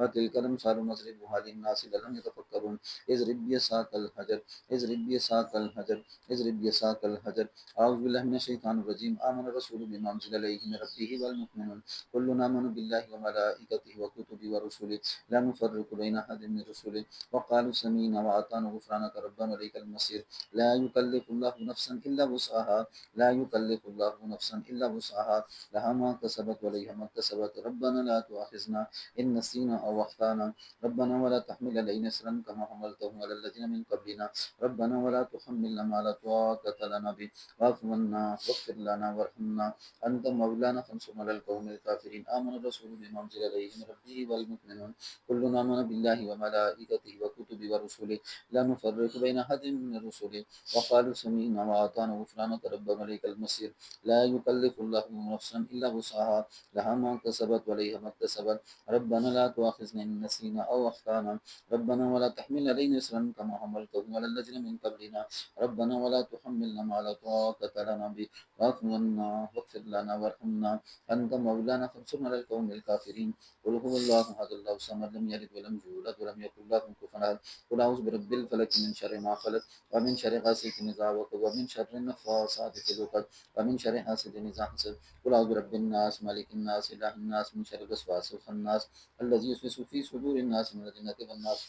وتلك الأمثال نضربها للناس لعلهم يتفكرون اضرب بعصاك الحجر اضرب بعصاك الحجر اضرب بعصاك الحجر أعوذ بالله من الشيطان الرجيم آمن الرسول بما أنزل إليه من ربه والمؤمنون كلنا آمن بالله وملائكته وكتبه ورسله لا نفرق بين أحد من رسله وقالوا سمعنا وأطعنا غفرانك ربنا إليك المصير لا يكلف الله نفسا إلا وسعها لا يكلف الله نفسا إلا وسعها لها ما كسبت وعليها ما اكتسبت ربنا لا تؤاخذنا إن نسينا أو أخطأنا ربنا ولا تحمل علينا إصرا كما حملته على الذين من قبلنا ربنا ولا تحملنا ما لا طاقة لنا به واعف عنا واغفر لنا وارحمنا أنت مولانا فانصرنا على القوم الكافرين آمن الرسول بما أنزل إليه من ربه والمؤمنون كلنا آمن بالله وملائكته وكتبه ورسله لا نفرق بين أحد من رسله وقالوا سمعنا وأطعنا غفرانك ربنا إليك المصير لا يكلف الله نفسا إلا وسعها لها ما كسبت وعليها ما اكتسبت ربنا لا تؤاخذنا إن نسينا أو أخطأنا ربنا ولا تحمل علينا إصرا كما حملته على الذين من قبلنا ربنا ولا تحملنا ما لا طاقة لنا به واعف عنا واغفر لنا وارحمنا أنت مولانا فانصرنا على القوم الكافرين قل هو الله أحد الله الصمد لم يلد ولم يولد ولم يكن له كفوا أحد قل أعوذ برب الفلق من شر ما خلق ومن شر غاسق إذا وقب ومن شر النفاثات في العقد ومن شر حاسد إذا حسد قل أعوذ برب الناس مالك الناس إله الناس من شر الوسواس الخناس الذي يوسوس في صدور الناس من الجنة والناس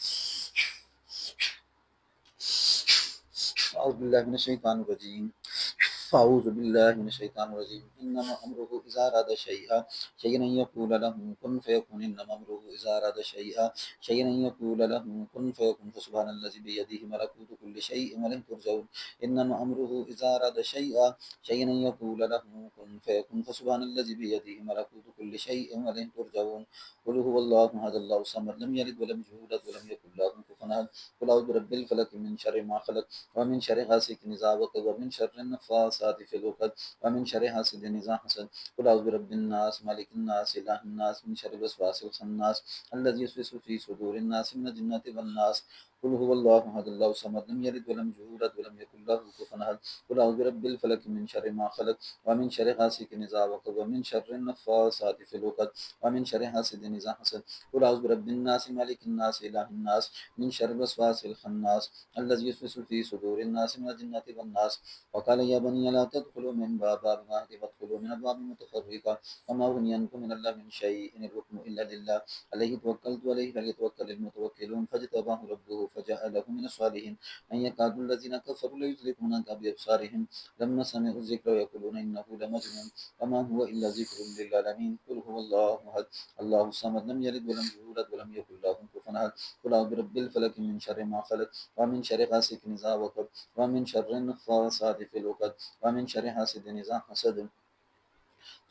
أعوذ بالله من الشيطان الرجيم أعوذ بالله من الشيطان الرجيم إنما أمره إذا أراد شيئا أن يقول له كن فيكون إنما أمره إذا أراد شيئا أن يقول له كن فيكون فسبحان الذي بيده ملكوت كل شيء وإليه ترجعون إنما أمره إذا أراد شيئا أن يقول له كن فيكون فسبحان الذي بيده ملكوت كل شيء وإليه ترجعون قل هو الله أحد الله الصمد لم يلد ولم يولد ولم يكن له كفوا أحد قل أعوذ برب الفلق من شر ما خلق ومن شر غاسق إذا وقب ومن شر النفاثات في العقد ومن شر حاسد إذا حسد قل أعوذ برب الناس مالك الناس إله الناس من شر الوسواس الخناس الذي يوسوس في صدور الناس من الجنة والناس قل هو الله أحد الله الصمد لم يلد ولم يولد ولم يكن له كفوا أحد قل أعوذ برب الفلق من شر ما خلق ومن شر غاسق إذا وقب ومن شر النفاثات في العقد ومن شر حاسد إذا حسد قل أعوذ برب الناس مالك الناس إله الناس من شر الوسواس الخناس الذي يوسوس في صدور الناس من الجنة والناس وقال يا بني لا تدخلوا من باب واحد وادخلوا من أبواب متفرقة وما أغني عنكم من الله من شيء إن الحكم إلا لله عليه توكلت عليه فليتوكل المتوكلون فاجتباه ربه فجعله من الصالحين أن يكاد الذين كفروا ليزلقونك بأبصارهم لما سمعوا الذكر ويقولون إنه لمجنون وما هو إلا ذكر للعالمين قل هو الله أحد الله الصمد لم يلد ولم يولد ولم يكن له كفوا أحد قل أعوذ برب الفلق من شر ما خلق ومن شر غاسق إذا وقب ومن شر النفاثات في العقد ومن شر حاسد إذا حسد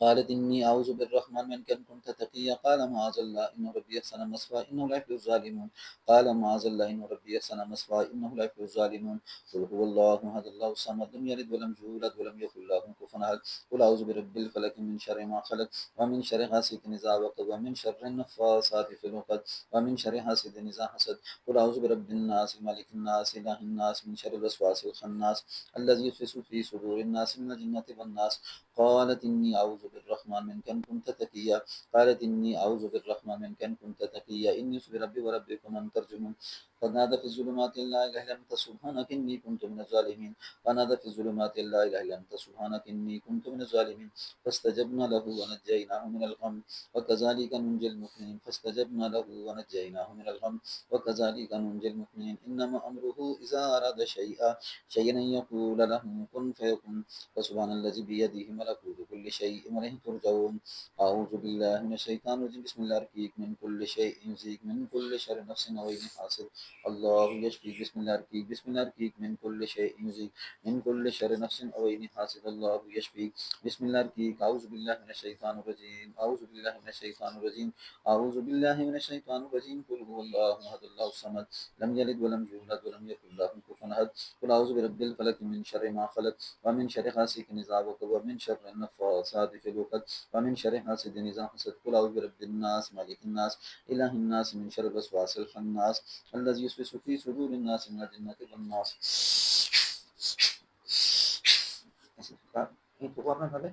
قالت إني أعوذ بالرحمن منك إن كنت تقيا قال معاذ الله إن ربي أحسن مثواي إنه لا يفلح الظالمون قال معاذ الله إن ربي أحسن مثواي إنه لا يفلح الظالمون قل هو الله أحد الله الصمد لم يلد ولم يولد ولم يكن له كفوا أحد قل أعوذ برب الفلق من شر ما خلق ومن شر غاسق إذا وقب ومن شر النفاثات في العقد ومن شر حاسد إذا حسد قل أعوذ برب الناس ملك الناس إله الناس من شر الوسواس الخناس الذي يوسوس في صدور الناس من الجنة والناس قالت إني أعوذ بالرحمن منك إن كنت تقيا قالت إني أعوذ بالرحمن منك إن كنت تقيا إني بربي وربكم أن ترجمون فنادى في الظلمات لا إله إلا أنت سبحانك إني كنت من الظالمين فنادى في الظلمات لا إله إلا أنت سبحانك إني كنت من الظالمين فاستجبنا له ونجيناه من الغم وكذلك ننجي المؤمنين فاستجبنا له ونجيناه من الغم وكذلك ننجي المؤمنين إنما أمره إذا أراد شيئا أن يقول له كن فيكون فسبحان الذي بيده ملكوت كل شيء وإليه ترجعون أعوذ بالله من الشيطان الرجيم بسم الله الرحيم من كل شيء يزيك من كل شر نفس وعين حاصل الله يشفيك بسم الله الرحيم بسم الله الرحيم من كل شيء يزيك من كل شر نفس وعين حاصل الله يشفيك بسم الله الرحيم أعوذ بالله من الشيطان الرجيم أعوذ بالله من الشيطان الرجيم أعوذ بالله من الشيطان الرجيم قل هو الله أحد الله الصمد لم يلد ولم يولد ولم يكن له كفوا أحد قل أعوذ برب الفلق من شر ما خلق ومن شر غاسق إذا وقب ومن شر النفاثات في العقد ومن شر حاسد إذا حسد قل أعوذ برب الناس مالك الناس إله الناس من شر الوسواس الخناس الذي يوسوس في صدور الناس من الجنة والناس itu warna kali